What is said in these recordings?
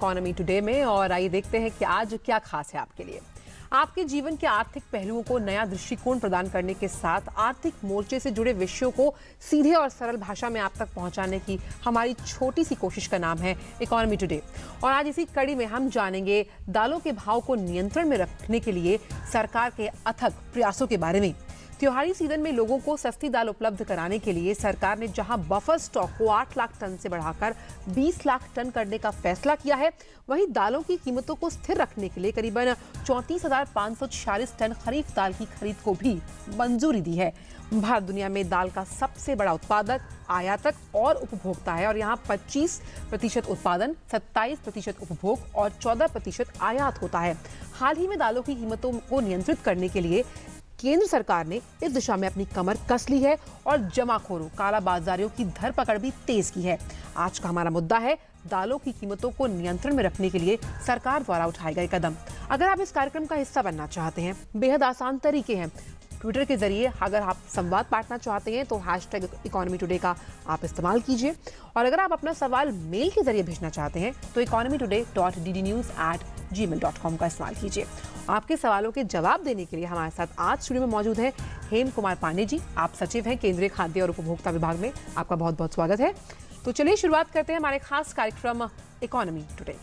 Economy today में और आइए देखते हैं कि आज क्या खास है आपके लिए। आपके जीवन के आर्थिक पहलुओं को नया दृष्टिकोण प्रदान करने के साथ आर्थिक मोर्चे से जुड़े विषयों को सीधे और सरल भाषा में आप तक पहुंचाने की हमारी छोटी सी कोशिश का नाम है इकोनॉमी टुडे। और आज इसी कड़ी में हम जानेंगे दालों के भाव को नियंत्रण में रखने के लिए सरकार के अथक प्रयासों के बारे में। त्योहारी सीजन में लोगों को सस्ती दाल उपलब्ध कराने के लिए सरकार ने जहां बफर स्टॉक को 8 लाख टन से बढ़ाकर 20 लाख टन करने का फैसला किया है, वहीं दालों की कीमतों को स्थिर रखने के लिए करीबन 34,546 टन खरीफ दाल की खरीद को भी मंजूरी दी है। भारत दुनिया में दाल का सबसे बड़ा उत्पादक, आयातक और उपभोक्ता है और यहाँ 25% उत्पादन, 27% उपभोग और 14% आयात होता है। हाल ही में दालों की कीमतों को नियंत्रित करने के लिए केंद्र सरकार ने इस दिशा में अपनी कमर कस ली है और जमाखोरों, काला बाजारियों की धरपकड़ भी तेज की है। आज का हमारा मुद्दा है दालों की कीमतों को नियंत्रण में रखने के लिए सरकार द्वारा उठाए गए कदम। अगर आप इस कार्यक्रम का हिस्सा बनना चाहते हैं, बेहद आसान तरीके हैं। ट्विटर के जरिए अगर आप संवाद बांटना चाहते हैं तो #इकोनॉमी टुडे का आप इस्तेमाल कीजिए और अगर आप अपना सवाल मेल के जरिए भेजना चाहते हैं तो economytoday.ddnews@gmail.com का इस्तेमाल कीजिए। आपके सवालों के जवाब देने के लिए हमारे साथ आज स्टूडियो में मौजूद है हेम कुमार पांडे जी। आप सचिव हैं केंद्रीय खाद्य और उपभोक्ता विभाग में। आपका बहुत बहुत स्वागत है। तो चलिए शुरुआत करते हैं हमारे खास कार्यक्रम इकोनॉमी टुडे की।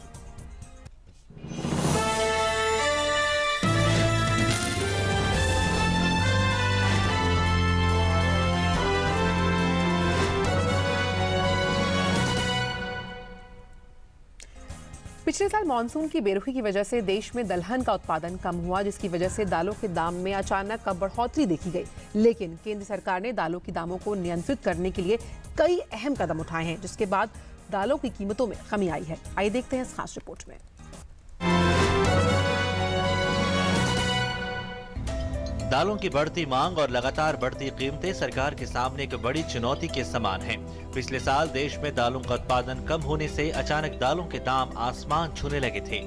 पिछले साल मानसून की बेरुखी की वजह से देश में दलहन का उत्पादन कम हुआ, जिसकी वजह से दालों के दाम में अचानक बढ़ोतरी देखी गई। लेकिन केंद्र सरकार ने दालों के दामों को नियंत्रित करने के लिए कई अहम कदम उठाए हैं, जिसके बाद दालों की कीमतों में कमी आई है। आइए देखते हैं इस खास रिपोर्ट में। दालों की बढ़ती मांग और लगातार बढ़ती कीमतें सरकार के सामने एक बड़ी चुनौती के समान हैं। पिछले साल देश में दालों का उत्पादन कम होने से अचानक दालों के दाम आसमान छूने लगे थे,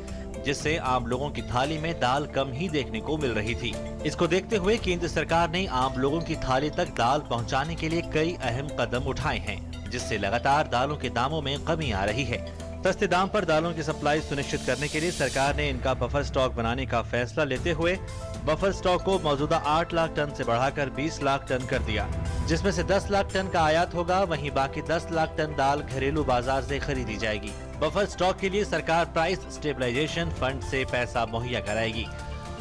जिससे आम लोगों की थाली में दाल कम ही देखने को मिल रही थी। इसको देखते हुए केंद्र सरकार ने आम लोगों की थाली तक दाल पहुंचाने के लिए कई अहम कदम उठाए हैं, जिससे लगातार दालों के दामों में कमी आ रही है। सस्ते दाम पर दालों की सप्लाई सुनिश्चित करने के लिए सरकार ने इनका बफर स्टॉक बनाने का फैसला लेते हुए बफर स्टॉक को मौजूदा 8 लाख टन से बढ़ाकर 20 लाख टन कर दिया, जिसमें से 10 लाख टन का आयात होगा। वहीं बाकी 10 लाख टन दाल घरेलू बाजार से खरीदी जाएगी। बफर स्टॉक के लिए सरकार प्राइस स्टेबलाइजेशन फंड से पैसा मुहैया कराएगी।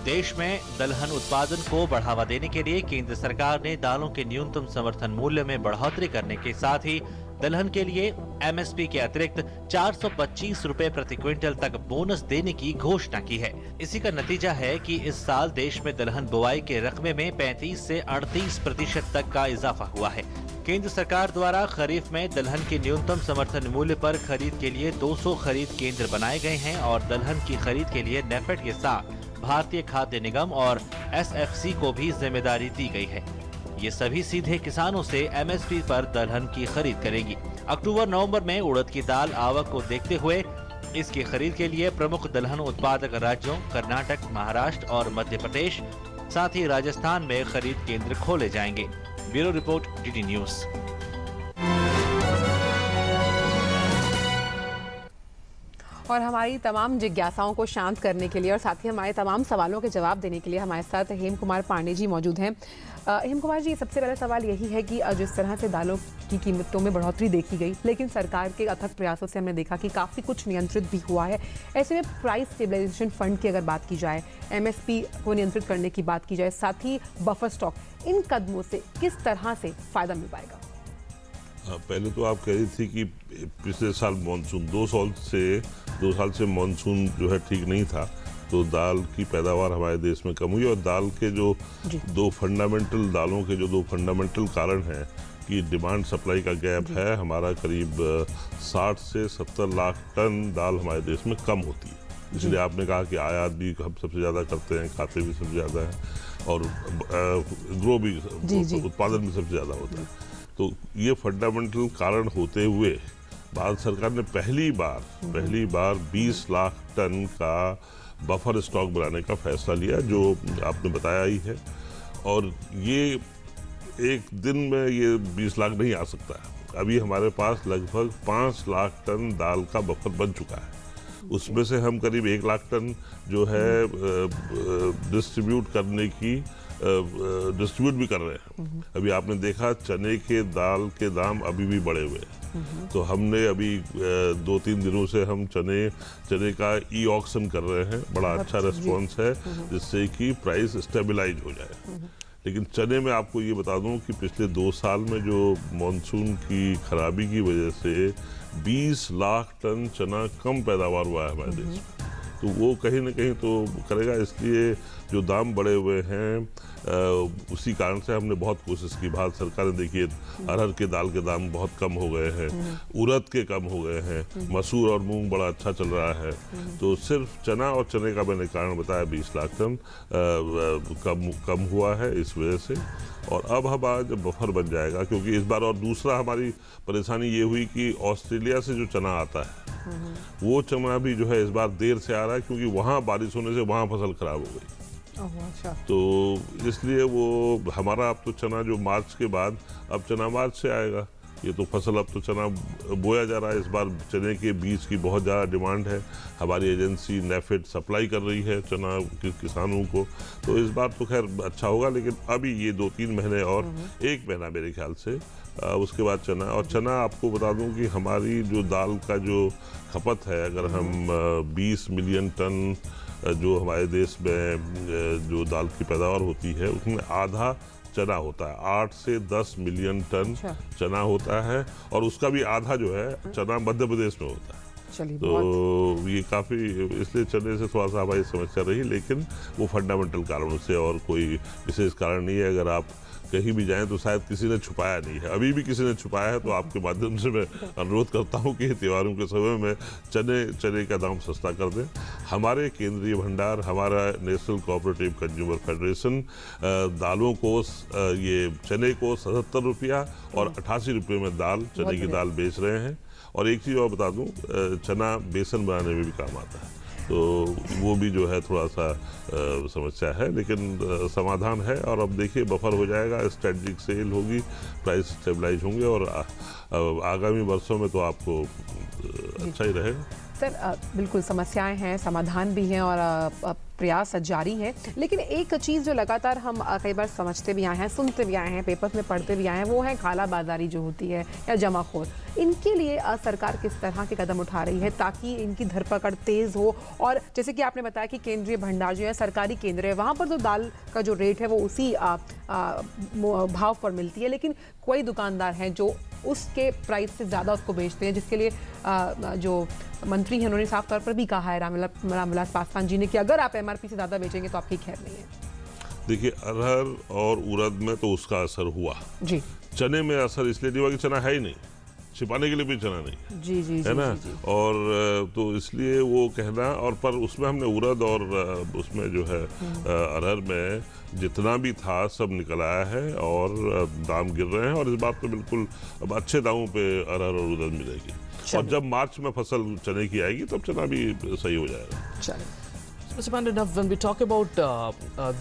देश में दलहन उत्पादन को बढ़ावा देने के लिए केंद्र सरकार ने दालों के न्यूनतम समर्थन मूल्य में बढ़ोतरी करने के साथ ही दलहन के लिए MSP के अतिरिक्त 425 रुपए प्रति क्विंटल तक बोनस देने की घोषणा की है। इसी का नतीजा है कि इस साल देश में दलहन बुआई के रकबे में 35 से 38% तक का इजाफा हुआ है। केंद्र सरकार द्वारा खरीफ में दलहन के न्यूनतम समर्थन मूल्य पर खरीद के लिए 200 खरीद केंद्र बनाए गए हैं और दलहन की खरीद के लिए नेफेड के साथ भारतीय खाद्य निगम और SFC को भी जिम्मेदारी दी गई है। ये सभी सीधे किसानों से MSP पर दलहन की खरीद करेगी। अक्टूबर-नवंबर में उड़द की दाल आवक को देखते हुए इसकी खरीद के लिए प्रमुख दलहन उत्पादक राज्यों कर्नाटक, महाराष्ट्र और मध्य प्रदेश, साथ ही राजस्थान में खरीद केंद्र खोले जाएंगे। Bureau report, DD news. और हमारी तमाम जिज्ञासाओं को शांत करने के लिए और साथ ही हमारे तमाम सवालों के जवाब देने के लिए हमारे साथ हेम कुमार पांडे जी मौजूद हैं। हेम कुमार जी, सबसे पहला सवाल यही है कि जिस तरह से दालों की कीमतों में बढ़ोतरी देखी गई, लेकिन सरकार के अथक प्रयासों से हमने देखा कि काफ़ी कुछ नियंत्रित भी हुआ है। ऐसे में प्राइस स्टेबलाइजेशन फंड की अगर बात की जाए, MSP को नियंत्रित करने की बात की जाए, साथ ही बफर स्टॉक, इन कदमों से किस तरह से फ़ायदा मिल पाएगा? पहले तो आप कह रही थी कि पिछले साल मानसून 2 साल से मानसून जो है ठीक नहीं था, तो दाल की पैदावार हमारे देश में कम हुई और दाल के जो दालों के जो दो फंडामेंटल कारण हैं कि डिमांड सप्लाई का गैप है, हमारा करीब 60 से 70 लाख टन दाल हमारे देश में कम होती है। इसलिए आपने कहा कि आयात भी हम सबसे ज़्यादा करते हैं, खाते भी सबसे ज़्यादा हैं और ग्रो भी, उत्पादन भी सबसे ज़्यादा होता है। तो ये फंडामेंटल कारण होते हुए भारत सरकार ने पहली बार 20 लाख टन का बफर स्टॉक बनाने का फैसला लिया, जो आपने बताया ही है। और ये एक दिन में ये 20 लाख नहीं आ सकता है। अभी हमारे पास लगभग 5 लाख टन दाल का बफर बन चुका है उसमें से हम करीब 1 लाख टन जो है डिस्ट्रीब्यूट भी कर रहे हैं। अभी आपने देखा चने के दाल के दाम अभी भी बढ़े हुए हैं, तो हमने अभी 2-3 दिनों से हम चने का ई ऑक्शन कर रहे हैं। बड़ा अच्छा रिस्पॉन्स है, जिससे कि प्राइस स्टेबलाइज हो जाए। लेकिन चने में आपको ये बता दूं कि पिछले 2 साल में जो मॉनसून की खराबी की वजह से 20 लाख टन चना कम पैदावार हुआ है हमारे देश में, तो वो कहीं ना कहीं तो करेगा। इसलिए जो दाम बढ़े हुए हैं उसी कारण से हमने बहुत कोशिश की। भारत सरकार ने देखिए अरहर के दाल के दाम बहुत कम हो गए हैं, उड़द के कम हो गए हैं, मसूर और मूंग बड़ा अच्छा चल रहा है। तो सिर्फ चना और चने का मैंने कारण बताया 20 लाख टन कम हुआ है इस वजह से। और अब हमारा जब बफर बन जाएगा, क्योंकि इस बार और दूसरा हमारी परेशानी ये हुई कि ऑस्ट्रेलिया से जो चना आता है वो चना भी जो है इस बार देर से आ रहा है, क्योंकि वहाँ बारिश होने से वहाँ फसल खराब हो गई। अच्छा। तो इसलिए वो हमारा अब तो चना जो मार्च के बाद, अब चना मार्च से आएगा। ये तो फसल अब तो चना बोया जा रहा है। इस बार चने के बीज की बहुत ज़्यादा डिमांड है। हमारी एजेंसी नेफेड सप्लाई कर रही है चना किसानों को, तो इस बार तो खैर अच्छा होगा। लेकिन अभी ये 2-3 महीने और 1 महीना मेरे ख्याल से उसके बाद चना। और चना आपको बता दूं कि हमारी जो दाल का जो खपत है, अगर हम 20 मिलियन टन जो हमारे देश में जो दाल की पैदावार होती है उसमें आधा चना होता है। 8 से 10 मिलियन टन चना होता है, और उसका भी आधा जो है चना मध्य प्रदेश में होता है। तो ये काफ़ी, इसलिए चने से थोड़ा सा हमारी समस्या रही, लेकिन वो फंडामेंटल कारणों से और कोई विशेष कारण नहीं है। अगर आप कहीं भी जाएं तो शायद किसी ने छुपाया नहीं है, अभी भी किसी ने छुपाया है, तो आपके माध्यम से मैं अनुरोध करता हूं कि त्योहारों के समय में चने का दाम सस्ता कर दें। हमारे केंद्रीय भंडार, हमारा नेशनल कोऑपरेटिव कंज्यूमर फेडरेशन दालों को, ये चने को 77 रुपया और 88 रुपये में चने की दाल बेच रहे हैं। और एक चीज़ और बता दूं, चना बेसन बनाने में भी काम आता है, तो वो भी जो है थोड़ा सा समस्या है, लेकिन समाधान है। और अब देखिए बफर हो जाएगा, स्ट्रेटजिक सेल होगी, प्राइस स्टेबलाइज होंगे, और आगामी वर्षों में तो आपको अच्छा ही रहेगा। सर बिल्कुल समस्याएं हैं, समाधान भी हैं और प्रयास जारी है। लेकिन एक चीज़ जो लगातार हम कई बार समझते भी आए हैं, सुनते भी आए हैं, पेपर्स में पढ़ते भी आए हैं, वो है काला बाजारी जो होती है या जमाखोर। इनके लिए सरकार किस तरह के कदम उठा रही है ताकि इनकी धरपकड़ तेज़ हो? और जैसे कि आपने बताया कि केंद्रीय भंडार जो है सरकारी केंद्र है, वहाँ पर तो दाल का जो रेट है वो उसी भाव पर मिलती है, लेकिन कोई दुकानदार हैं जो उसके प्राइस से ज़्यादा उसको बेचते हैं, जिसके लिए जो मंत्री हैं उन्होंने साफ तौर पर भी कहा है, रामविलास पासवान जी ने, कि अगर आप एमआरपी से ज़्यादा बेचेंगे तो आपकी खैर नहीं है। देखिए अरहर और उड़द में तो उसका असर हुआ जी, चने में असर इसलिए नहीं हुआ कि चना है ही नहीं, छिपाने के लिए भी चना नहीं जी जी है ना। और तो इसलिए वो कहना, और पर उसमें हमने उड़द और उसमें जो है अरहर में जितना भी था सब निकल आया है, और दाम गिर रहे हैं। और इस बार तो बिल्कुल अब अच्छे दामों पे अरहर और उड़द मिलेगी, और जब मार्च में फसल चने की आएगी तब चना भी सही हो जाएगा। Mr. Pandey, now when we talk about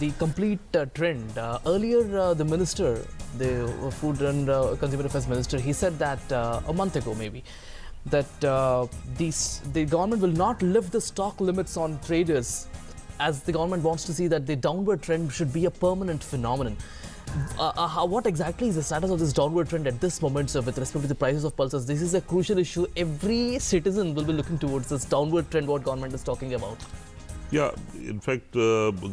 the complete trend, earlier the minister, the Food and Consumer Affairs Minister, he said that a month ago maybe, that the government will not lift the stock limits on traders, as the government wants to see that the downward trend should be a permanent phenomenon. What exactly is the status of this downward trend at this moment, sir, with respect to the prices of pulses? This is a crucial issue. Every citizen will be looking towards this downward trend what government is talking about. Yeah, in fact,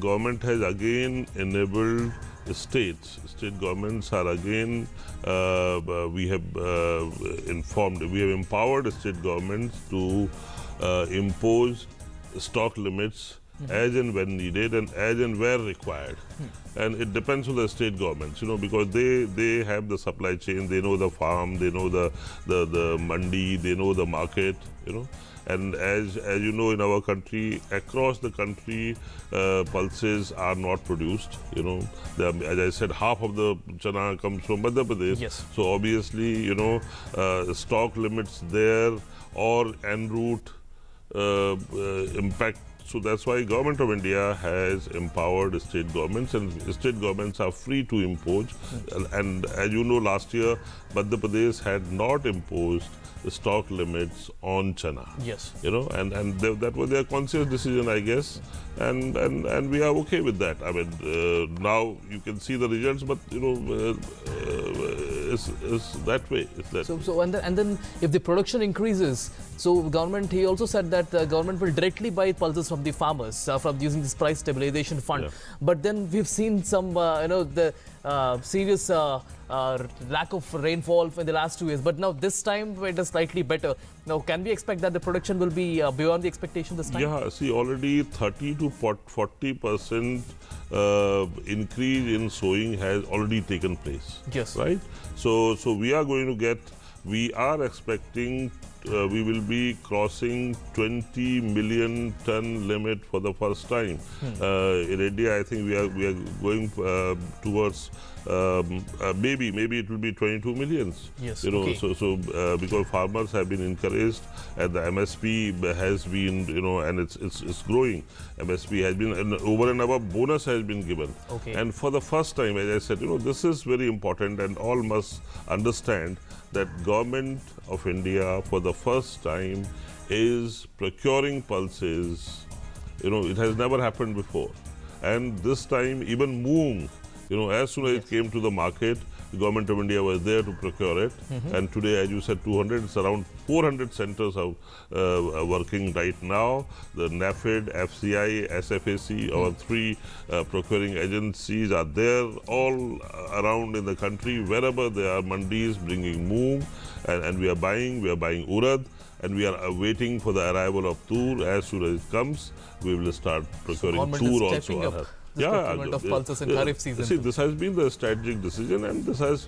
government has again enabled state governments are again, we have empowered state governments to impose stock limits as and when needed and as and where required. And it depends on the state governments, because they have the supply chain, they know the farm, they know the mandi, they know the market, And as you know, in our country, across the country, pulses are not produced. As I said, half of the chana comes from Madhya Pradesh. Yes. So obviously, stock limits there or en route impact. So that's why Government of India has empowered state governments, and state governments are free to impose. And as you know, last year Madhya Pradesh had not imposed stock limits on chana. Yes. You know, and that was their conscious decision, I guess, and we are okay with that. I mean, now you can see the results, but you know, it's that way. It's that way. So and then if the production increases, so government, he also said that the government will directly buy pulses from the farmers from using this price stabilization fund. Yeah. But then we've seen some the serious lack of rainfall in the last 2 years. But now this time it is slightly better. Now can we expect that the production will be beyond the expectation this time? Yeah, see, already 30 to 40% increase in sowing has already taken place. Yes. Right? So we are going to get, we are expecting we will be crossing 20 million ton limit for the first time. In India, I think we are going towards maybe it will be 22 millions. Yes, You know, okay. so because farmers have been encouraged, and the MSP has been, you know, and it's growing. MSP has been, and over and above bonus has been given. Okay. And for the first time, as I said, you know, this is very important, and all must understand that Government of India for the first time is procuring pulses. You know, it has never happened before. And this time even moong, you know, as soon as it came to the market, the Government of India was there to procure it. And today, as you said, 200, it's around 400 centers are working right now. The NAFED, FCI, SFAC, our three procuring agencies are there all around in the country. Wherever there are mandis bringing moong, and we are buying urad, and we are waiting for the arrival of tur. As soon as it comes, we will start procuring government is tur stepping also. up this procurement of pulses in Kharif season. See, this has been the strategic decision, and this has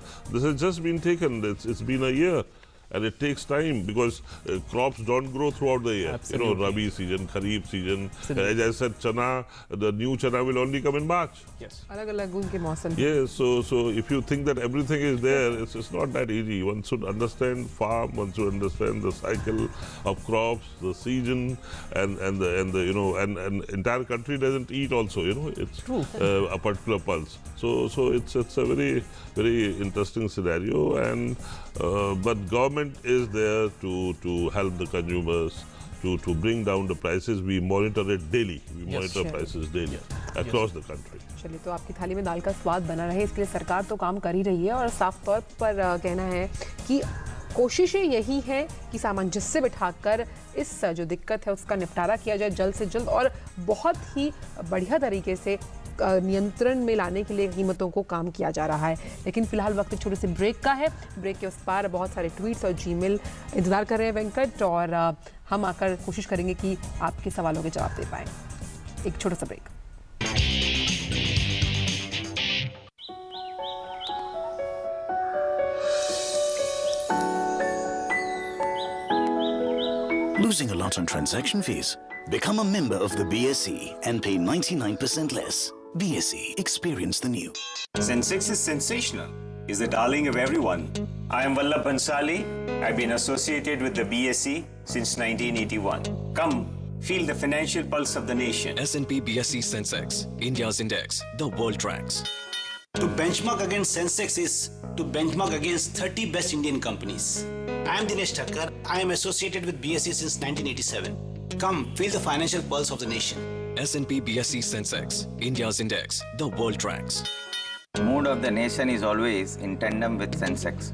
just been taken. It's been a year, and it takes time because crops don't grow throughout the year. Absolutely. You know, Rabi season, Kharif season. Absolutely. As I said, chana, the new chana will only come in March. Yes. अलग-अलग उनके मौसम Yes, so if you think that everything is there, it's not that easy. One should understand farm, one should understand the cycle of crops, the season, and the you know, and entire country doesn't eat also. You know, it's True. A particular pulse. So it's a very interesting scenario, and but government is there to help the consumers. To bring down the prices. We monitor it daily. We monitor Sure. prices daily across the country. चलिए, तो आपकी थाली में दाल का स्वाद बना रहे इसके लिए सरकार तो काम कर ही रही है, और साफ तौर पर कहना है कि कोशिशें यही हैं कि सामंजस्य बिठाकर इस जो दिक्कत है उसका निपटारा किया जाए जल्द से जल्द, और बहुत ही बढ़िया तरीके से नियंत्रण में लाने के लिए कीमतों को काम किया जा रहा है। लेकिन फिलहाल वक्त एक छोटे से ब्रेक का है। ब्रेक के उस पार बहुत सारे ट्वीट्स और जीमेल इंतजार कर रहे हैं वेंकट, और हम आकर कोशिश करेंगे कि आपके सवालों के जवाब दे पाएँ। एक छोटा सा break. Losing a lot on transaction fees? Become a member of the BSE and pay 99% less. BSE, experience the new. Sensex is sensational. Is the darling of everyone. I am Vallabh Bansali. I've been associated with the BSE since 1981. Come, feel the financial pulse of the nation. S&P BSE Sensex, India's index, the world tracks. To benchmark against Sensex is to benchmark against 30 best Indian companies. I am Dinesh Thakkar. I am associated with BSE since 1987. Come, feel the financial pulse of the nation. S&P BSE Sensex, India's index, the world tracks. Mood of the nation is always in tandem with Sensex.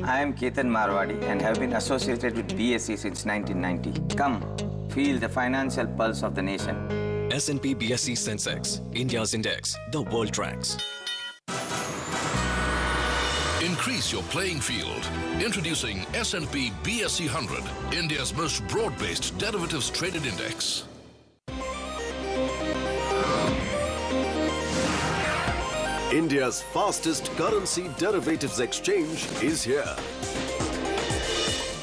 I am Ketan Marwadi and have been associated with BSE since 1990. Come, feel the financial pulse of the nation. S&P BSE Sensex, India's index, the world tracks. Increase your playing field. Introducing S&P BSE 100, India's most broad-based derivatives traded index. India's fastest currency derivatives exchange is here.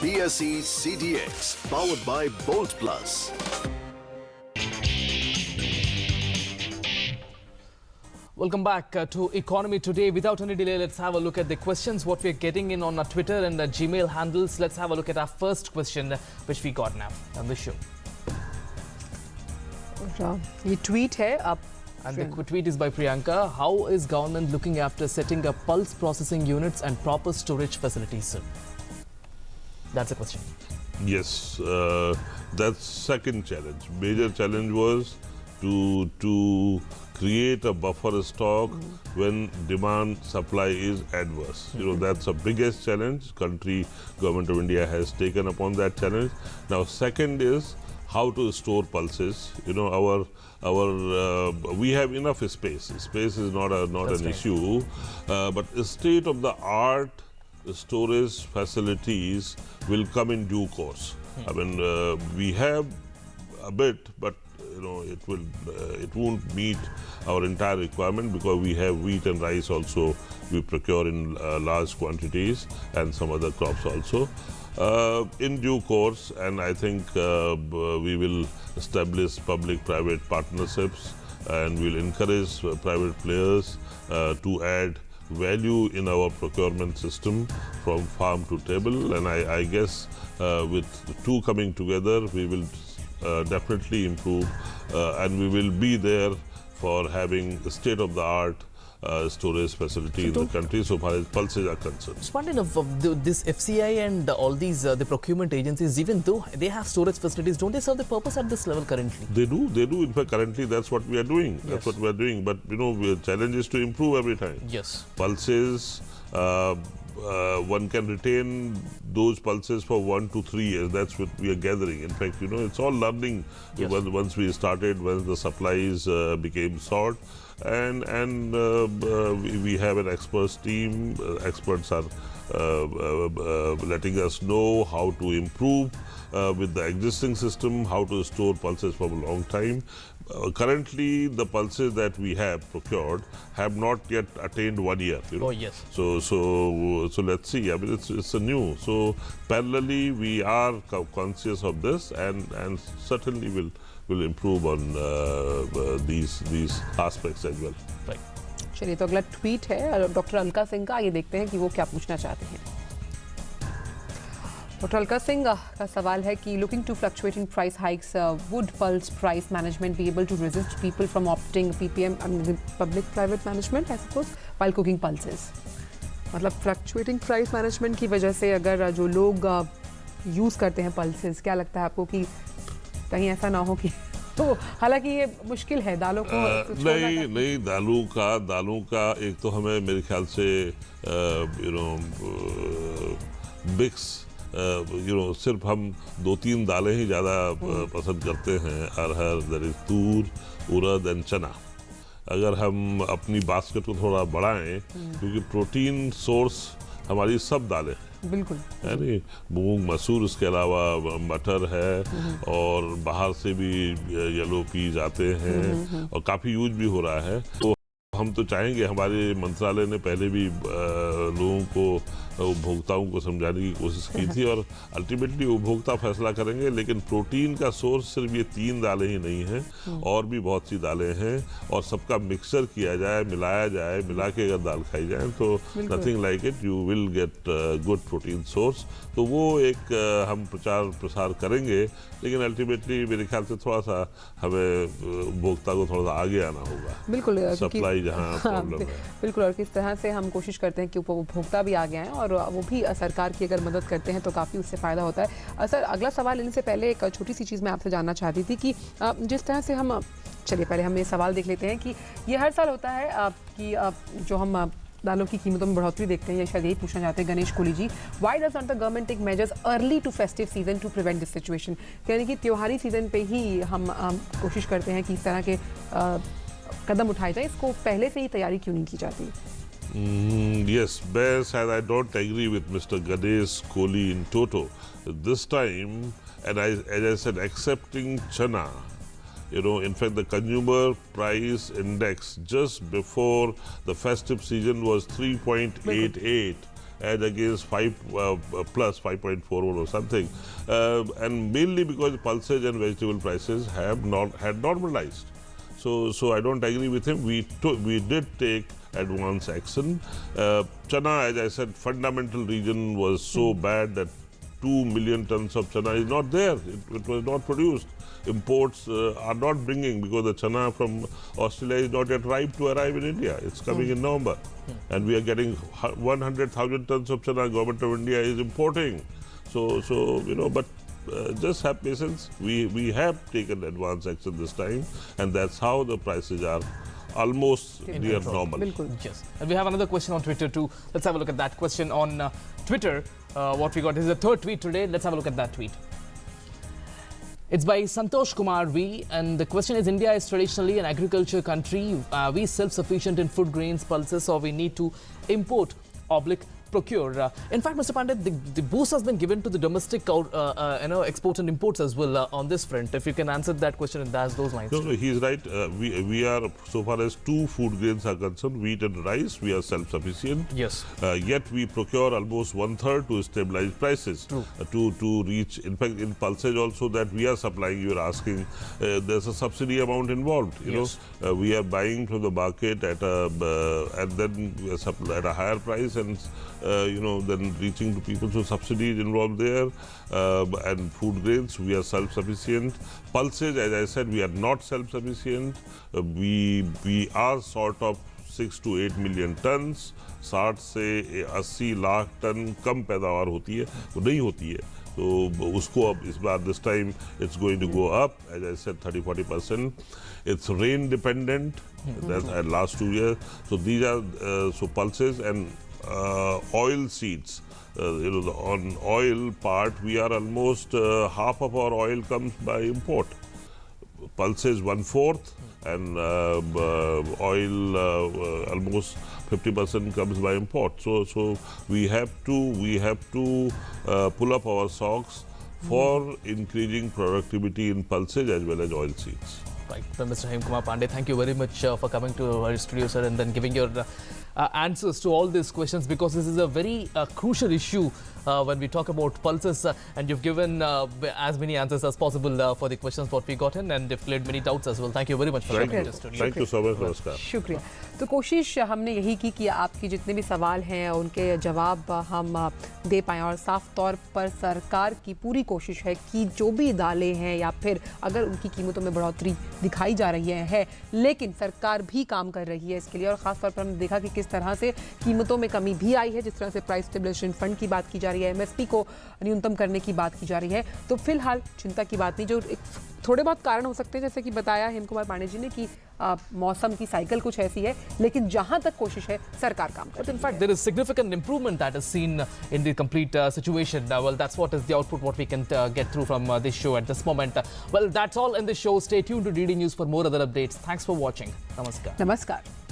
BSE CDX, powered by Bolt Plus. Welcome back to Economy Today. Without any delay, let's have a look at the questions, what we're getting in on our Twitter and Gmail handles. Let's have a look at our first question, which we got now on the show. ये tweet है अब And the tweet is by Priyanka. How is government looking after setting up pulse processing units and proper storage facilities, sir? That's the question. Yes, that's second challenge. Major challenge was to create a buffer stock when demand supply is adverse. You know, that's the biggest challenge. Government of India has taken upon that challenge. Now, second is how to store pulses. You know, we have enough space. Space is not an issue, but state of the art storage facilities will come in due course. I mean, we have a bit, but you know, it won't meet our entire requirement because we have wheat and rice also we procure in large quantities and some other crops also. In due course, and I think we will establish public-private partnerships and we'll encourage private players to add value in our procurement system from farm to table, and I guess with the two coming together we will definitely improve and we will be there for having state-of-the-art storage facility in the country so far as pulses are concerned. Just wondering of this FCI and all these the procurement agencies, even though they have storage facilities, don't they serve the purpose at this level currently? They do. In fact, currently that's what we are doing. Yes. That's what we are doing. But you know, the challenge is to improve every time. Yes. Pulses. One can retain those pulses for 1 to 3 years. That's what we are gathering. In fact, you know, it's all learning. Yes. Once we started, when the supplies became short, and we have an experts team. Experts are letting us know how to improve with the existing system, how to store pulses for a long time. Currently, the pulses that we have procured have not yet attained 1 year. You know? Oh yes. So let's see. I mean, it's a new. So parallelly, we are conscious of this, and certainly will improve on these aspects as well. Right. चलिए, तो अगला tweet है doctor Alka Singh का। ये देखते हैं कि वो क्या पूछना चाहते हैं। डॉक्टर अलका सिंह का सवाल है कि looking to fluctuating price hikes would pulse price management be able to resist people from opting PPM public private management I suppose while cooking pulses. मतलब फ्लक्चुएटिंग प्राइस मैनेजमेंट की वजह से अगर जो लोग यूज़ करते हैं पल्सेस, क्या लगता है आपको कि कहीं ऐसा ना हो कि तो हालांकि ये मुश्किल है दालों को नहीं दालों का एक तो हमें मेरे ख्याल से बिक्स सिर्फ हम 2-3 दालें ही ज़्यादा पसंद करते हैं, अरहर, दर तूर, उड़द एंड चना। अगर हम अपनी बास्केट को थोड़ा बढ़ाएं, क्योंकि प्रोटीन सोर्स हमारी सब दालें बिल्कुल है नहीं, मूंग, मसूर, उसके अलावा मटर है और बाहर से भी येलो पीज आते हैं और काफ़ी यूज भी हो रहा है। तो हम तो चाहेंगे, हमारे मंत्रालय ने पहले भी लोगों को, उपभोक्ताओं को समझाने की कोशिश की थी और अल्टीमेटली उपभोक्ता फैसला करेंगे। लेकिन प्रोटीन का सोर्स सिर्फ ये 3 दालें ही नहीं हैं, और भी बहुत सी दालें हैं, और सबका मिक्सचर किया जाए, मिलाया जाए, मिला के अगर दाल खाई जाए तो nothing like it, you will get good protein source. तो वो एक हम प्रचार प्रसार करेंगे, लेकिन अल्टीमेटली मेरे ख्याल से थोड़ा सा हमें उपभोक्ता को थोड़ा सा आगे आना होगा। बिल्कुल, सप्लाई जहाँ प्रॉब्लम है। बिल्कुल, और किस तरह से हम कोशिश करते हैं कि उपभोक्ता भी आगे आए और वो भी सरकार की अगर मदद करते हैं तो काफ़ी उससे फ़ायदा होता है। सर, अगला सवाल लेने से पहले एक छोटी सी चीज़ मैं आपसे जानना चाहती थी कि जिस तरह से हम, चलिए पहले हम ये सवाल देख लेते हैं कि ये हर साल होता है कि जो हम दालों की कीमतों में बढ़ोतरी देखते हैं, या शायद यही पूछना चाहते हैं Ganesh Kohli ji, why does not the government take measures early to festive season to prevent this situation? यानी कि त्योहारी सीजन पे ही हम कोशिश करते हैं कि इस तरह के कदम उठाए जाए, इसको पहले से ही तैयारी क्यों नहीं की जाती? Yes, as I don't agree with Mr. Ganesh Kohli in toto. This time, and as I said, accepting chana, in fact, the consumer price index just before the festive season was 3.88 as against 5.41 or something, and mainly because pulses and vegetable prices had normalized. So I don't agree with him. We did take advance action. Chana, as I said, fundamental region was so bad that 2 million tons of chana is not there. It was not produced. imports are not bringing, because the chana from Australia is not yet ripe to arrive in India. It's coming in November. And we are getting 100,000 tons of chana government of India is importing. So but just have patience. We have taken advance action this time, and that's how the prices are almost near normal. Yes. And we have another question on Twitter too. Let's have a look at that question on Twitter. What we got is the third tweet today. Let's have a look at that tweet. It's by Santosh Kumar V, and the question is: India is traditionally an agriculture country. We self-sufficient in food grains, pulses, or we need to import procure. In fact, Mr. Pandit, the boost has been given to the domestic exports and imports as well on this front. If you can answer that question in those lines. No, he's right. We are, so far as 2 food grains are concerned, wheat and rice, we are self-sufficient. Yes. Yet we procure almost 1/3 to stabilize prices. True. To reach, in fact, in pulses also that we are supplying, you are asking, there's a subsidy amount involved. You know, we are buying from the market at and then we are at a higher price, and then reaching to people. So subsidy is involved there, and food grains, we are self-sufficient. Pulses, as I said, we are not self-sufficient. We are sort of 6 to 8 million tons. 60 से 80 lakh ton कम पैदावार होती है, तो नहीं होती है. तो उसको अब इस बार this time it's going to go up, as I said, 30-40%. It's rain dependent. That's at last 2 years. So these are so pulses and oil seeds. On oil part, we are almost half of our oil comes by import. Pulses 1/4, and oil almost 50% comes by import. So we have to pull up our socks for increasing productivity in pulses as well as oil seeds. Right. Mr. Hemkumar Pandey, thank you very much for coming to our studio, sir, and then giving your answers to all these questions, because this is a very crucial issue when we talk about pulses, and you've given as many answers as possible for the questions what we got in, and you've cleared many doubts as well. Thank you very much for coming to the studio. Thank you so much. Namaskar. शुक्रिया. तो कोशिश हमने यही की कि आपकी जितने भी सवाल हैं उनके जवाब हम दे पाएँ, और साफ तौर पर सरकार की पूरी कोशिश है कि जो भी दालें हैं या फिर अगर उनकी कीमतों में बढ़ोतरी दिखाई जा रही है, लेकिन सरकार भी काम कर रही है इसके लिए, और ख़ास तौर पर हमने देखा कि किस तरह से कीमतों में कमी भी आई है, जिस तरह से प्राइस स्टेबलाइजेशन फंड की बात की जा रही है, MSP को न्यूनतम करने की बात की जा रही है. तो फिलहाल चिंता की बात नहीं. जो थोड़े बहुत कारण हो सकते हैं, जैसे कि बताया हेमकुमार पांडे जी ने कि मौसम की साइकिल कुछ ऐसी है, लेकिन जहां तक कोशिश है सरकार काम कर रही है. But in fact, there is significant improvement that is seen in the complete situation. Well, that's what is the output what we can get through from this show at this moment. Well, that's all in the show. Stay tuned to DD News for more other updates. Thanks for watching. Namaskar. नमस्कार.